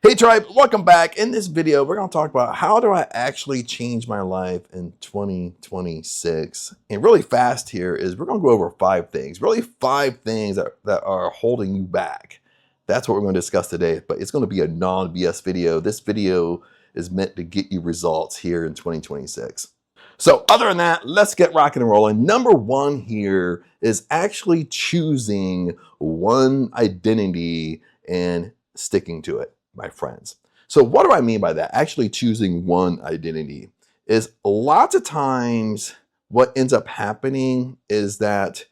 Hey tribe, welcome back. In this video, we're going to talk about how do I actually change my life in 2026. And really fast here is we're going to go over 5 things, really 5 things that are holding you back. That's what we're going to discuss today, but it's going to be a non-BS video. This video is meant to get you results here in 2026. So other than that, let's get rocking and rolling. Number one here is actually choosing one identity and sticking to it, my friends. So what do I mean by that? Actually choosing one identity is lots of times what ends up happening is that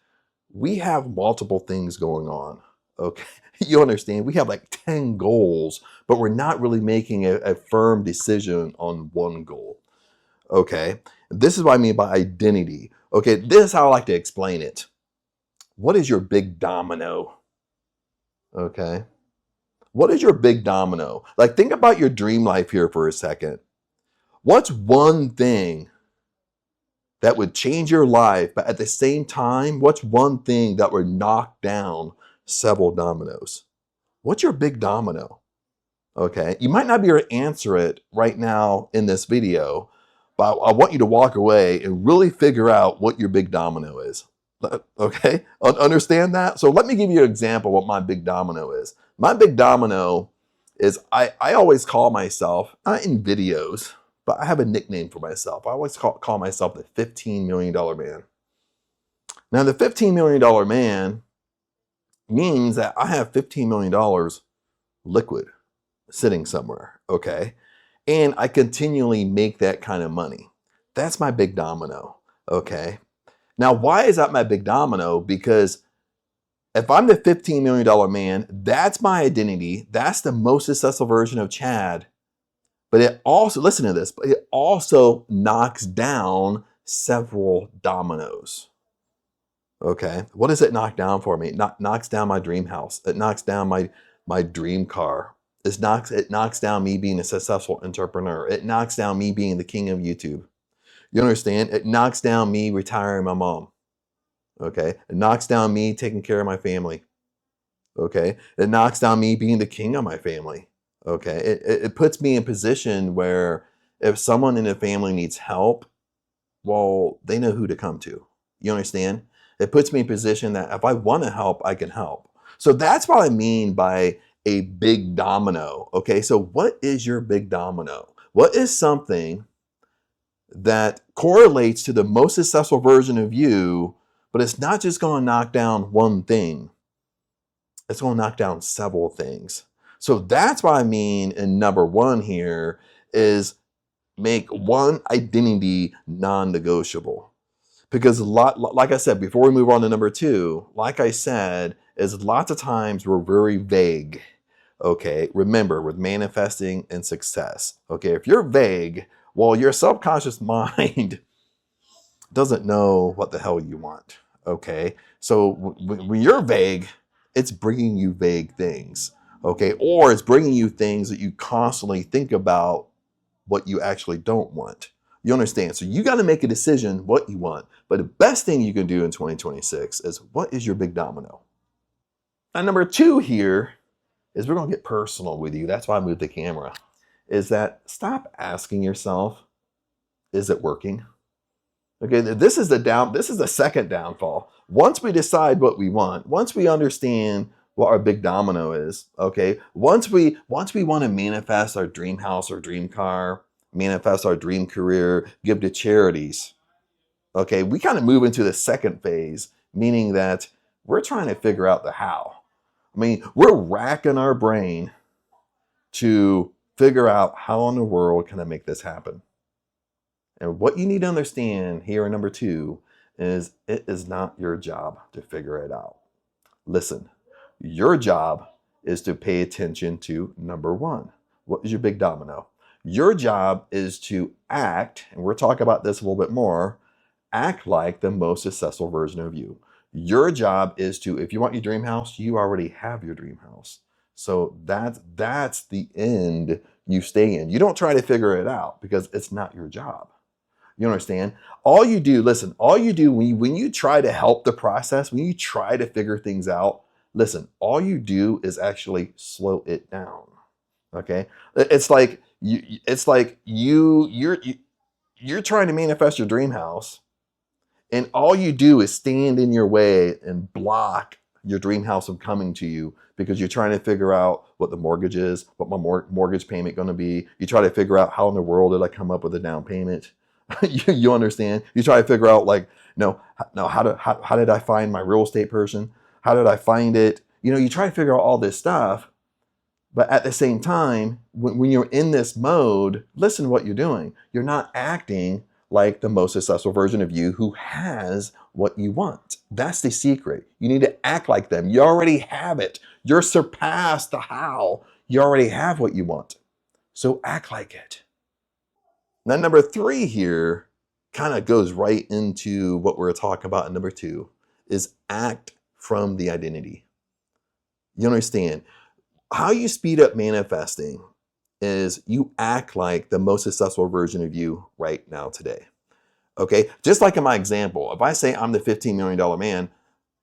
we have multiple things going on. Okay, you understand? We have like 10 goals, but we're not really making a firm decision on one goal. Okay, this is what I mean by identity. Okay, this is how I like to explain it. What is your big domino? Okay, what is your big domino? Like, think about your dream life here for a second. What's one thing that would change your life, but at the same time, what's one thing that would knock down several dominoes? What's your big domino? Okay, you might not be able to answer it right now in this video, but I want you to walk away and really figure out what your big domino is. Okay, understand that? So let me give you an example of what my big domino is. My big domino is I always call myself, not in videos, but I have a nickname for myself. I always call myself the $15 million man. Now the $15 million man means that I have $15 million liquid sitting somewhere, okay? And I continually make that kind of money. That's my big domino, okay? Now, why is that my big domino? Because if I'm the $15 million man, that's my identity. That's the most successful version of Chad. But it also, listen to this, but it also knocks down several dominoes. Okay, what does it knock down for me? It knocks down my dream house. It knocks down my dream car. It knocks down me being a successful entrepreneur. It knocks down me being the king of YouTube. You understand? It knocks down me retiring my mom. Okay, it knocks down me taking care of my family. Okay, it knocks down me being the king of my family. Okay, it puts me in a position where if someone in the family needs help, well, they know who to come to. You understand? It puts me in a position that if I want to help, I can help. So that's what I mean by a big domino. Okay, so what is your big domino? What is something that correlates to the most successful version of you, but it's not just going to knock down one thing. It's going to knock down several things. So that's what I mean in number one here is make one identity non-negotiable. Because like I said, before we move on to number two, like I said, is lots of times we're very vague. Okay, remember with manifesting and success. Okay, if you're vague, well, your subconscious mind doesn't know what the hell you want. Okay, so when you're vague, it's bringing you vague things. Okay, or it's bringing you things that you constantly think about what you actually don't want. You understand? So you got to make a decision what you want. But the best thing you can do in 2026 is what is your big domino? And number two here is we're going to get personal with you. That's why I moved the camera. Is that stop asking yourself, is it working? Okay, this is the second downfall. Once we decide what we want, once we understand what our big domino is, okay, once we want to manifest our dream house or dream car, manifest our dream career, give to charities, okay, we kind of move into the second phase, meaning that we're trying to figure out the how. I mean, we're racking our brain to figure out how in the world can I make this happen. And what you need to understand here in number two is it is not your job to figure it out. Listen, your job is to pay attention to number one. What is your big domino? Your job is to act, and we'll talk about this a little bit more, act like the most successful version of you. Your job is to, if you want your dream house, you already have your dream house. So that's the end you stay in. You don't try to figure it out because it's not your job. You understand? All you do, listen, all you do when you try to help the process, when you try to figure things out, listen, all you do is actually slow it down. Okay, it's like you're trying to manifest your dream house, and all you do is stand in your way and block your dream house from coming to you because you're trying to figure out what the mortgage is, what my mortgage payment going to be. You try to figure out how in the world did I come up with a down payment. You understand? You try to figure out like, no, how did I find my real estate person? How did I find it? You try to figure out all this stuff, but at the same time, when you're in this mode, listen to what you're doing. You're not acting like the most successful version of you who has what you want. That's the secret. You need to act like them. You already have it. You're surpassed the how. You already have what you want. So act like it. Now, number 3 here kind of goes right into what we're talking about in number 2 is act from the identity. You understand? How you speed up manifesting is you act like the most successful version of you right now today. Okay, just like in my example, if I say I'm the $15 million man,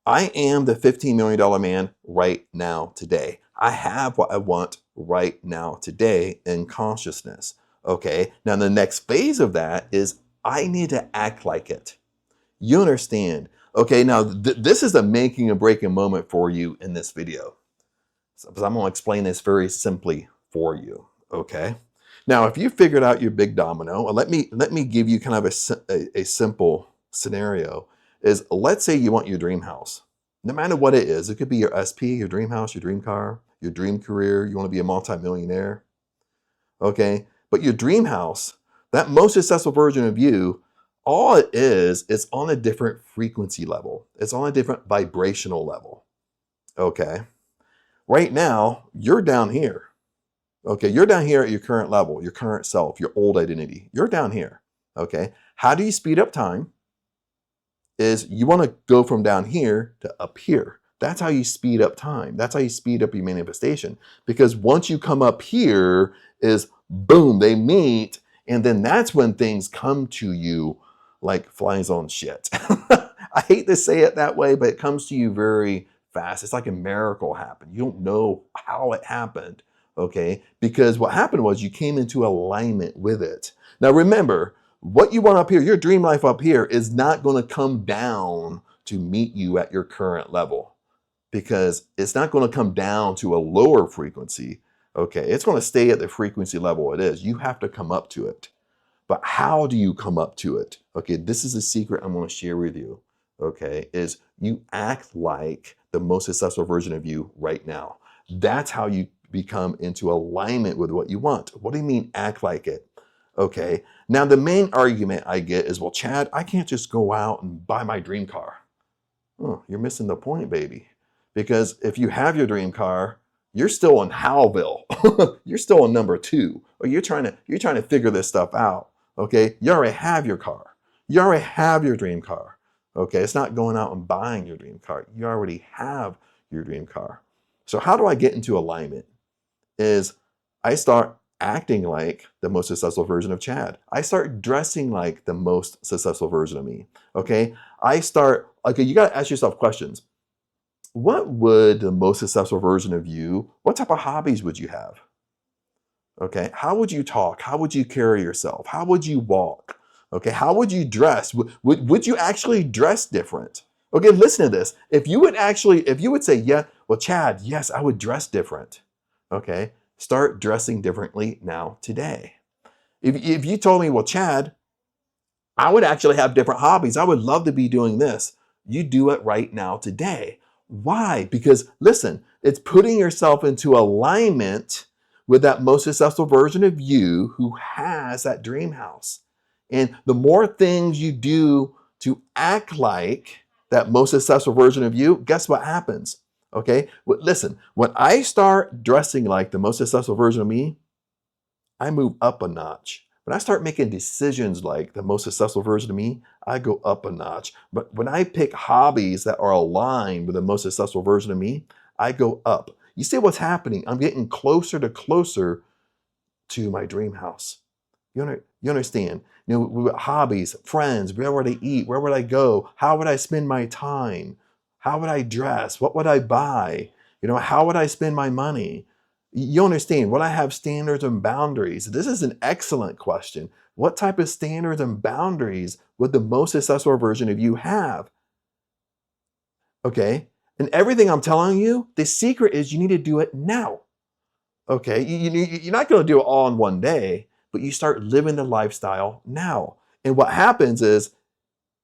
I am the $15 million man right now today. I have what I want right now today in consciousness. Okay, now the next phase of that is I need to act like it. You understand? Okay, now this is a making or breaking moment for you in this video. So I'm going to explain this very simply for you. Okay. Now, if you figured out your big domino, let me give you kind of a simple scenario. Is let's say you want your dream house, no matter what it is. It could be your SP, your dream house, your dream car, your dream career. You want to be a multimillionaire. Okay. But your dream house, that most successful version of you, all it is, it's on a different frequency level. It's on a different vibrational level. Okay. Right now, you're down here. Okay, you're down here at your current level, your current self, your old identity. You're down here. Okay, how do you speed up time? Is you want to go from down here to up here. That's how you speed up time. That's how you speed up your manifestation. Because once you come up here, is boom, they meet, and then that's when things come to you like flies on shit. I hate to say it that way, but it comes to you very fast. It's like a miracle happened. You don't know how it happened, okay? Because what happened was you came into alignment with it. Now remember, what you want up here, your dream life up here, is not going to come down to meet you at your current level, because it's not going to come down to a lower frequency, okay? It's going to stay at the frequency level it is. You have to come up to it. But how do you come up to it? Okay, this is a secret I'm going to share with you, okay, is you act like the most successful version of you right now. That's how you become into alignment with what you want. What do you mean act like it? Okay, now the main argument I get is, well, Chad, I can't just go out and buy my dream car. Oh, you're missing the point, baby. Because if you have your dream car, you're still in Howville. You're still in number 2. Or you're trying to figure this stuff out. Okay, you already have your car. You already have your dream car. Okay, it's not going out and buying your dream car. You already have your dream car. So how do I get into alignment? Is I start acting like the most successful version of Chad. I start dressing like the most successful version of me. Okay, I start, okay, you got to ask yourself questions. What would the most successful version of you, what type of hobbies would you have? Okay, how would you talk? How would you carry yourself? How would you walk? Okay, how would you dress? Would you actually dress different? Okay, listen to this. If you would say, yeah, well, Chad, yes, I would dress different. Okay, start dressing differently now today. If you told me, well, Chad, I would actually have different hobbies. I would love to be doing this. You do it right now today. Why? Because listen, it's putting yourself into alignment with that most successful version of you who has that dream house. And the more things you do to act like that most successful version of you, guess what happens? Okay, listen, when I start dressing like the most successful version of me, I move up a notch. When I start making decisions like the most successful version of me, I go up a notch. But when I pick hobbies that are aligned with the most successful version of me, I go up. You see what's happening? I'm getting closer to my dream house. You understand? Hobbies, friends, where would I eat? Where would I go? How would I spend my time? How would I dress? What would I buy? How would I spend my money? You understand, when I have standards and boundaries, this is an excellent question. What type of standards and boundaries would the most successful version of you have? Okay. And everything I'm telling you, the secret is you need to do it now. Okay. You're not going to do it all in one day, but you start living the lifestyle now. And what happens is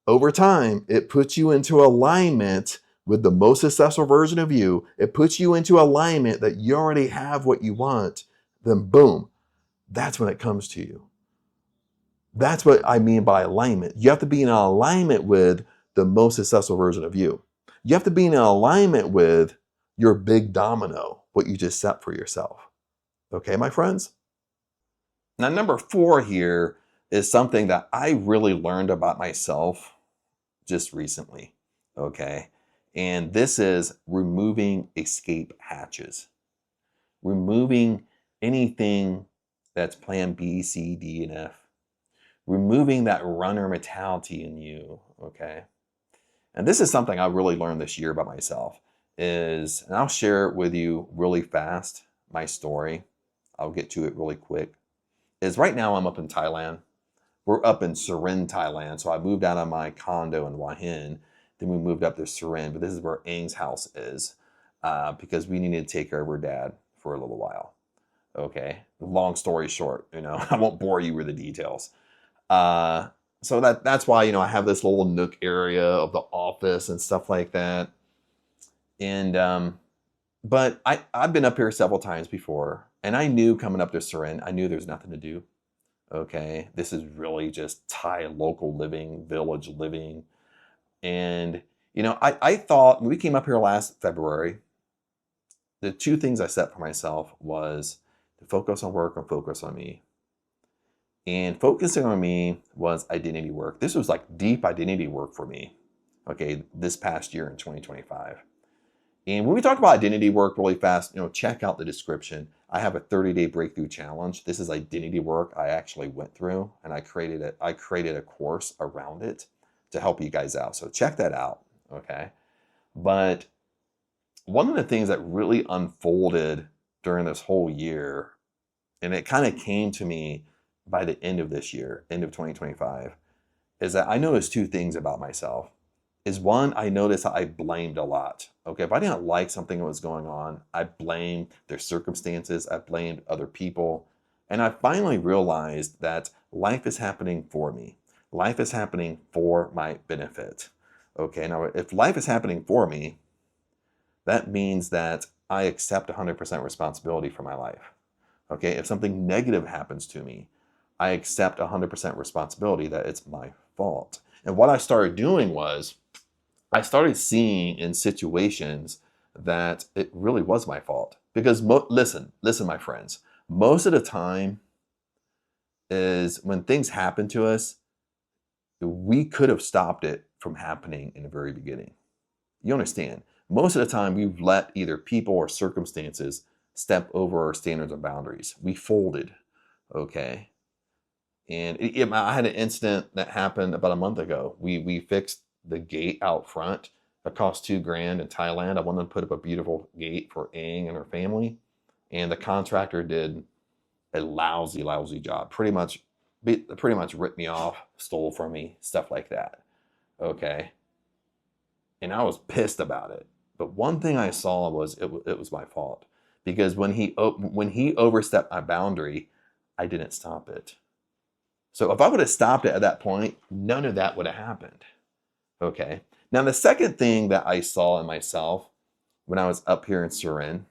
over time, it puts you into alignment with the most successful version of you. It puts you into alignment that you already have what you want. Then boom, that's when it comes to you. That's what I mean by alignment. You have to be in alignment with the most successful version of you. You have to be in alignment with your big domino, what you just set for yourself. Okay, my friends? Now, number 4 here is something that I really learned about myself just recently. Okay. And this is removing escape hatches, removing anything that's plan B, C, D, and F, removing that runner mentality in you. Okay. And this is something I really learned this year about myself is, and I'll share it with you really fast, my story. I'll get to it really quick. Is right now I'm up in Thailand. We're up in Surin, Thailand. So I moved out of my condo in Hua Hin. Then we moved up to Surin, but this is where Ang's house is because we needed to take care of her dad for a little while. Okay. Long story short, I won't bore you with the details. So that's why, I have this little nook area of the office and stuff like that. And, but I've been up here several times before, and I knew coming up to Surin, I knew there's nothing to do. Okay. This is really just Thai local living, village living. And, I thought when we came up here last February, the 2 things I set for myself was to focus on work and focus on me. And focusing on me was identity work. This was like deep identity work for me, okay, this past year in 2025. And when we talk about identity work really fast, check out the description. I have a 30-day breakthrough challenge. This is identity work I actually went through, and I created a course around it to help you guys out. So check that out, okay? But one of the things that really unfolded during this whole year, and it kind of came to me by the end of this year, end of 2025, is that I noticed 2 things about myself. Is one, I noticed I blamed a lot. Okay, if I didn't like something that was going on, I blamed their circumstances, I blamed other people. And I finally realized that life is happening for me. Life is happening for my benefit. Okay, now if life is happening for me, that means that I accept 100% responsibility for my life. Okay, if something negative happens to me, I accept 100% responsibility that it's my fault. And what I started doing was I started seeing in situations that it really was my fault. Because listen, my friends, most of the time is when things happen to us, we could have stopped it from happening in the very beginning. You understand? Most of the time, we've let either people or circumstances step over our standards and boundaries. We folded, okay? And I had an incident that happened about a month ago. We fixed the gate out front. It cost $2,000 in Thailand. I wanted to put up a beautiful gate for Ang and her family, and the contractor did a lousy job. Pretty much ripped me off, stole from me, stuff like that. Okay, and I was pissed about it. But one thing I saw was it was my fault because when he overstepped my boundary, I didn't stop it. So if I would have stopped it at that point, none of that would have happened. Okay. Now, the second thing that I saw in myself when I was up here in Surin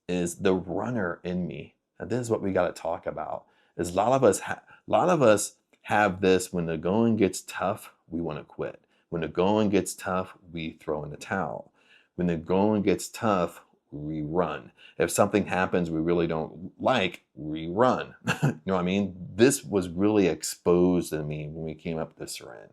is the runner in me. And this is what we got to talk about. Is a lot of us have this: when the going gets tough, we want to quit. When the going gets tough, we throw in the towel. When the going gets tough, we run. If something happens we really don't like, we run. You know what I mean? This was really exposed to me when we came up to Surin.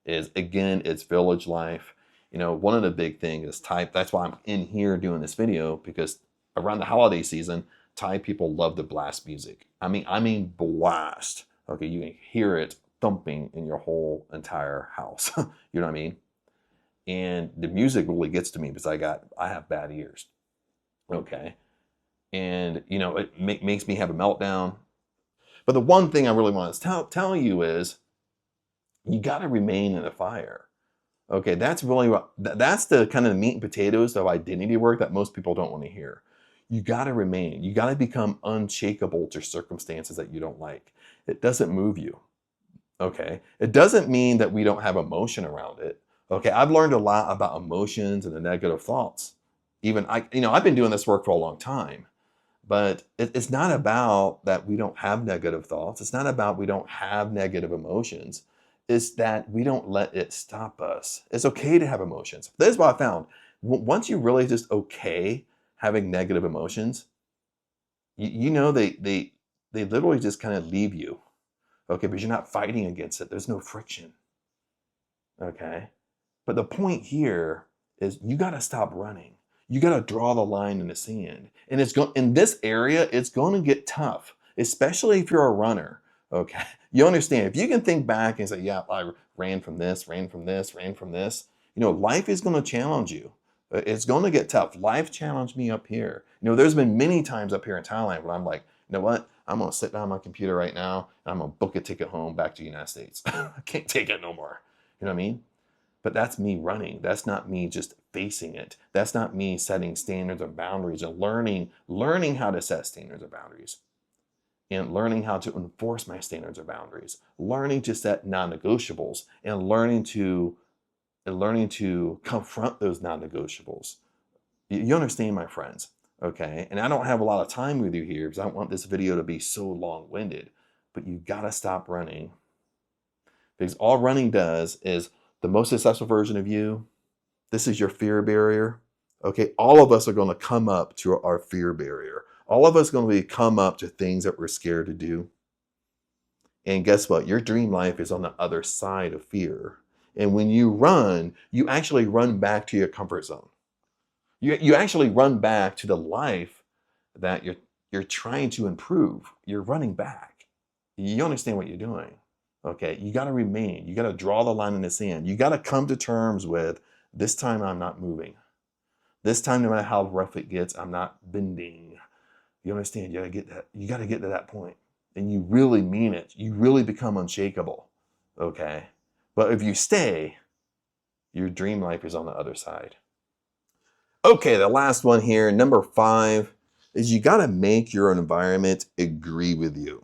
Is again, it's village life. One of the big things is Thai. That's why I'm in here doing this video, because around the holiday season, Thai people love to blast music. I mean blast. Okay, you can hear it thumping in your whole entire house. You know what I mean? And the music really gets to me because I have bad ears. Okay. and it makes me have a meltdown. But the one thing I really want to tell you is you got to remain in the fire. Okay, that's really that's the kind of meat and potatoes of identity work that most people don't want to hear. You got to remain. You got to become unshakable to circumstances that you don't like. It doesn't move you. Okay, it doesn't mean that we don't have emotion around it. Okay, I've learned a lot about emotions and the negative thoughts. Even I've been doing this work for a long time, but it's not about that we don't have negative thoughts. It's not about we don't have negative emotions. It's that we don't let it stop us. It's okay to have emotions. This is what I found. Once you really just okay having negative emotions, they literally just kind of leave you. Okay, because you're not fighting against it. There's no friction. Okay, but the point here is you got to stop running. You got to draw the line in the sand. And in this area, it's going to get tough, especially if you're a runner. Okay. You understand, if you can think back and say, yeah, I ran from this, ran from this, ran from this, life is going to challenge you. It's going to get tough. Life challenged me up here. There's been many times up here in Thailand where I'm like, you know what? I'm going to sit down on my computer right now and I'm going to book a ticket home back to the United States. I can't take it no more. You know what I mean? But that's me running. That's not me just facing it. That's not me setting standards or boundaries and learning how to set standards or boundaries and learning how to enforce my standards or boundaries, learning to set non-negotiables and learning to confront those non-negotiables. You understand, my friends, okay? And I don't have a lot of time with you here because I don't want this video to be so long-winded, but you gotta stop running, because all running does is the most successful version of you, this is your fear barrier. Okay, all of us are going to come up to our fear barrier. All of us are going to come up to things that we're scared to do. And guess what? Your dream life is on the other side of fear. And when you run, you actually run back to your comfort zone. You actually run back to the life that you're trying to improve. You're running back. You understand what you're doing. Okay, you got to remain. You got to draw the line in the sand. You got to come to terms with, this time I'm not moving. This time, no matter how rough it gets, I'm not bending. You understand? You got to get that. You got to get to that point, and you really mean it. You really become unshakable. Okay, but if you stay, your dream life is on the other side. Okay, the last one here, number 5, is you got to make your environment agree with you.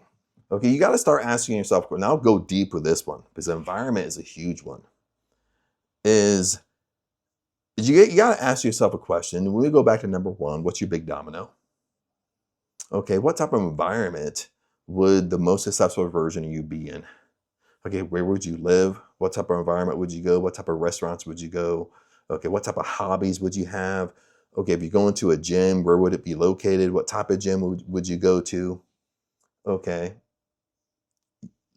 Okay, you got to start asking yourself, and I'll go deep with this one because the environment is a huge one, is you got to ask yourself a question. When we go back to number 1, what's your big domino? Okay, what type of environment would the most successful version of you be in? Okay, where would you live? What type of environment would you go? What type of restaurants would you go? Okay, what type of hobbies would you have? Okay, if you go into a gym, where would it be located? What type of gym would you go to? Okay.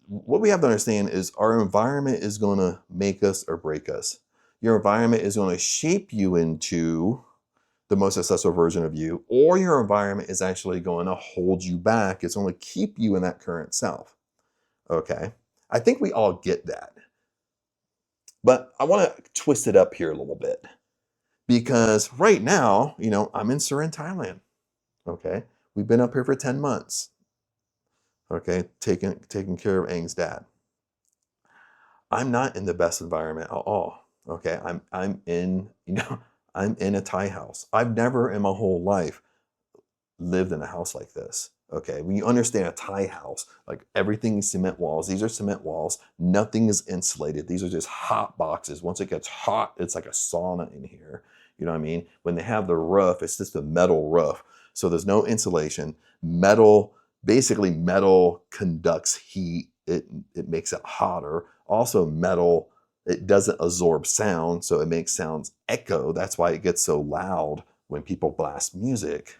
What we have to understand is our environment is going to make us or break us. Your environment is going to shape you into the most successful version of you, or your environment is actually going to hold you back. It's going to keep you in that current self. Okay. I think we all get that. But I want to twist it up here a little bit, because right now, I'm in Surin, Thailand. Okay. We've been up here for 10 months. Okay, taking care of Aang's dad. I'm not in the best environment at all. Okay, I'm in a Thai house. I've never in my whole life lived in a house like this. Okay, when you understand a Thai house, like everything is cement walls. These are cement walls. Nothing is insulated. These are just hot boxes. Once it gets hot, it's like a sauna in here. You know what I mean? When they have the roof, it's just a metal roof. So there's no insulation. Basically metal conducts heat. It makes it hotter. Also metal, it doesn't absorb sound, so it makes sounds echo. That's why it gets so loud when people blast music.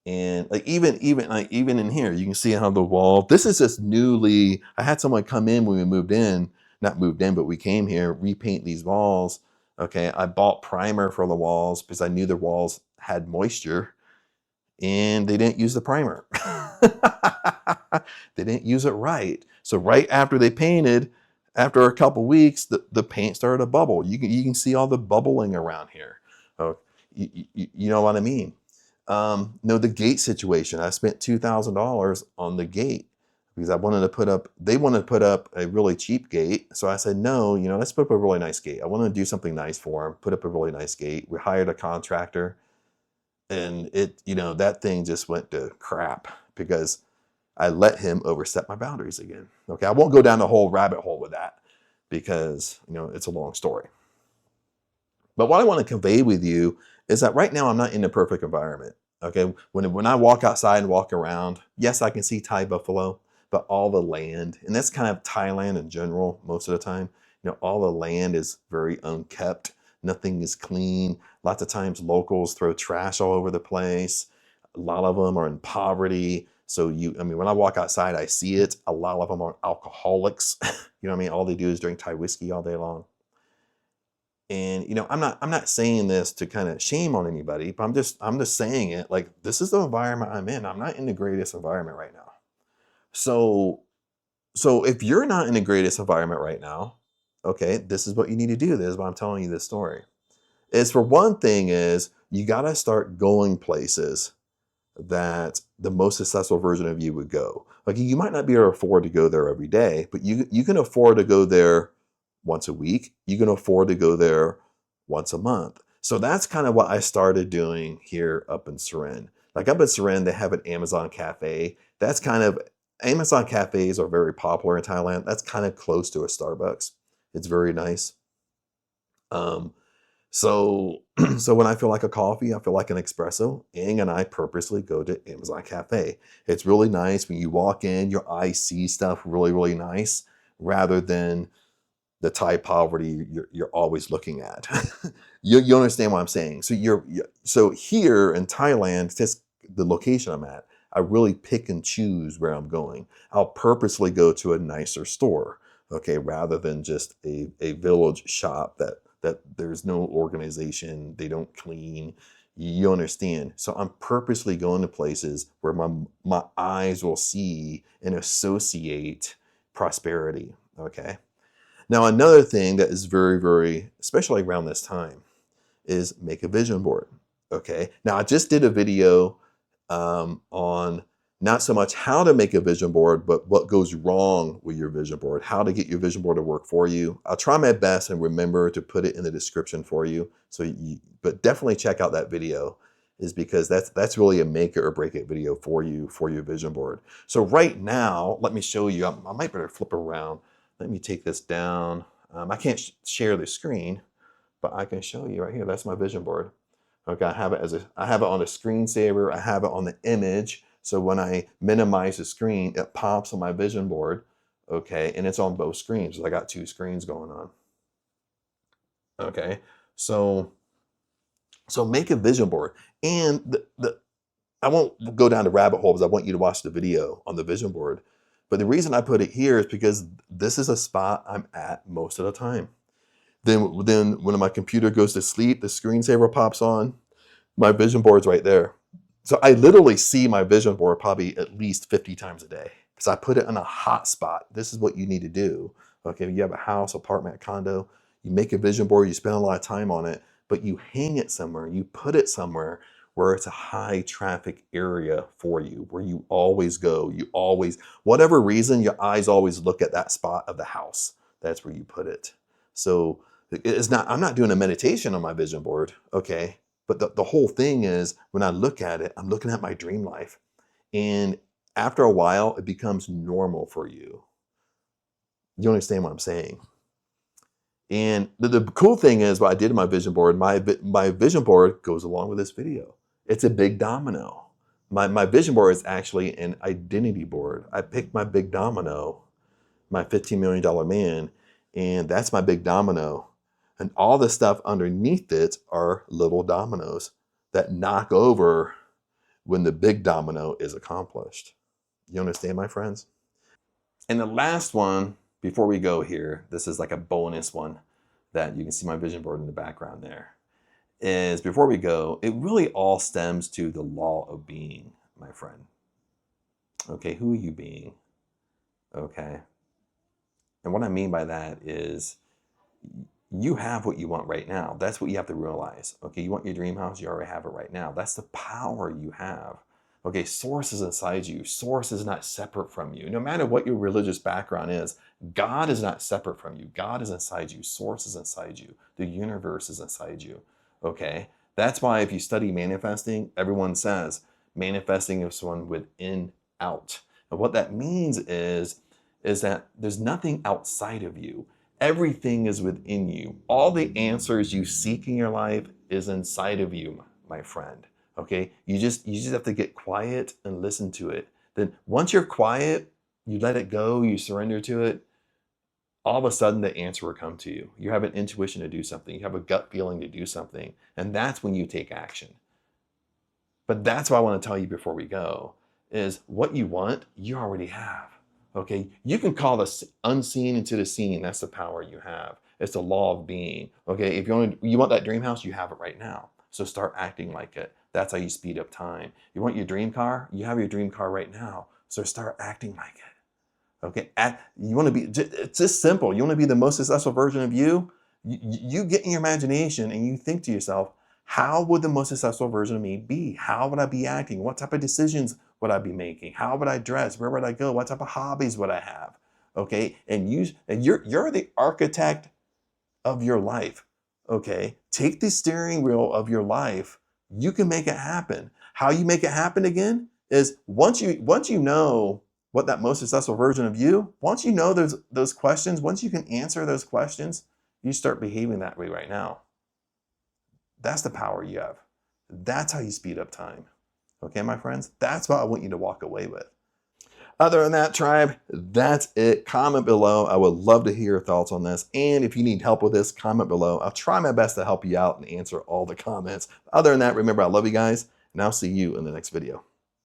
And like even in here, you can see how the wall, this is just newly, I had someone come in when we moved in, not moved in, but we came here, repaint these walls. Okay, I bought primer for the walls because I knew the walls had moisture, and they didn't use the primer. They didn't use it right. So right after they painted, after a couple weeks, the paint started to bubble. You can see all the bubbling around here. Oh, you know what I mean? No, the gate situation. I spent $2,000 on the gate because I wanted to put up, they wanted to put up a really cheap gate. So I said, no, let's put up a really nice gate. I want to do something nice for them, put up a really nice gate. We hired a contractor, and that thing just went to crap because I let him overstep my boundaries again. Okay, I won't go down the whole rabbit hole with that because, it's a long story. But what I want to convey with you is that right now I'm not in the perfect environment. Okay, when I walk outside and walk around, yes, I can see Thai buffalo, but all the land, and that's kind of Thailand in general most of the time, all the land is very unkept. Nothing is clean. Lots of times locals throw trash all over the place. A lot of them are in poverty. So when I walk outside, I see it. A lot of them are alcoholics. All they do is drink Thai whiskey all day long. And I'm not saying this to kind of shame on anybody, but I'm just saying it like this is the environment I'm in. I'm not in the greatest environment right now. So if you're not in the greatest environment right now, okay, this is what you need to do. This is why I'm telling you this story. Is for one thing is you got to start going places that the most successful version of you would go. Like you might not be able to afford to go there every day, but you can afford to go there once a week. You can afford to go there once a month. So that's kind of what I started doing here up in Surin. Like up in Surin, they have an Amazon cafe. That's kind of, Amazon cafes are very popular in Thailand. That's kind of close to a Starbucks. It's very nice. So when I feel like a coffee, I feel like an espresso, Ang and I purposely go to Amazon Cafe. It's really nice when you walk in, your eyes see stuff really, really nice, rather than the Thai poverty you're always looking at. you understand what I'm saying? So here in Thailand, just the location I'm at, I really pick and choose where I'm going. I'll purposely go to a nicer store, okay, rather than just a village shop that there's no organization, they don't clean. You understand? So I'm purposely going to places where my eyes will see and associate prosperity, okay? Now, another thing that is very, very, especially around this time, is make a vision board. Okay. Now, I just did a video on not so much how to make a vision board, but what goes wrong with your vision board, how to get your vision board to work for you. I'll try my best and remember to put it in the description for you. But definitely check out that video, is because that's really a make it or break it video for you, for your vision board. So right now, let me show you. I might better flip around. Let me take this down. I can't share the screen, but I can show you right here. That's my vision board. Okay, I have it on a screensaver. I have it on the image. So when I minimize the screen, it pops on my vision board. Okay, and it's on both screens. I got two screens going on. Okay, so make a vision board. And I won't go down the rabbit hole because I want you to watch the video on the vision board. But the reason I put it here is because this is a spot I'm at most of the time. Then when my computer goes to sleep, the screensaver pops on, my vision board's right there. So I literally see my vision board probably at least 50 times a day because I put it in a hot spot. This is what you need to do. Okay, you have a house, apartment, condo, you make a vision board, you spend a lot of time on it, but you hang it somewhere, you put it somewhere where it's a high traffic area for you, where you always go, whatever reason, your eyes always look at that spot of the house. That's where you put it. So I'm not doing a meditation on my vision board, okay? But the whole thing is when I look at it, I'm looking at my dream life. And after a while, it becomes normal for you. You understand what I'm saying? And the cool thing is what I did in my vision board, my vision board goes along with this video. It's a big domino. My vision board is actually an identity board. I picked my big domino, my $15 million man, and that's my big domino. And all the stuff underneath it are little dominoes that knock over when the big domino is accomplished. You understand, my friends? And the last one, before we go here, this is like a bonus one that you can see my vision board in the background there, is before we go, it really all stems to the law of being, my friend. Okay, who are you being? Okay. And what I mean by that is you have what you want right now. That's what you have to realize. Okay, you want your dream house, you already have it right now. That's the power you have. Okay, source is inside you. Source is not separate from you. No matter what your religious background is, God is not separate from you. God is inside you. Source is inside you. The universe is inside you. Okay, that's why if you study manifesting, everyone says manifesting is one within out. And what that means is that there's nothing outside of you. Everything is within you. All the answers you seek in your life is inside of you, my friend. Okay, you just have to get quiet and listen to it. Then once you're quiet, you let it go, you surrender to it, all of a sudden the answer will come to you. You have an intuition to do something, you have a gut feeling to do something, and that's when you take action. But that's what I want to tell you before we go, is what you want, you already have. Okay, you can call the unseen into the seen. That's the power you have. It's the law of being. Okay, if you want that dream house, you have it right now. So start acting like it. That's how you speed up time. You want your dream car? You have your dream car right now. So start acting like it. Okay, you want to be, it's just simple. You want to be the most successful version of you? You get in your imagination and you think to yourself, how would the most successful version of me be? How would I be acting? What type of decisions would I be making? How would I dress? Where would I go? What type of hobbies would I have? Okay, and you're the architect of your life. Okay, take the steering wheel of your life. You can make it happen. How you make it happen again is once you know what that most successful version of you, once you know those questions, once you can answer those questions, you start behaving that way right now. That's the power you have. That's how you speed up time. Okay, my friends? That's what I want you to walk away with. Other than that, tribe, that's it. Comment below. I would love to hear your thoughts on this. And if you need help with this, comment below. I'll try my best to help you out and answer all the comments. Other than that, remember, I love you guys, and I'll see you in the next video.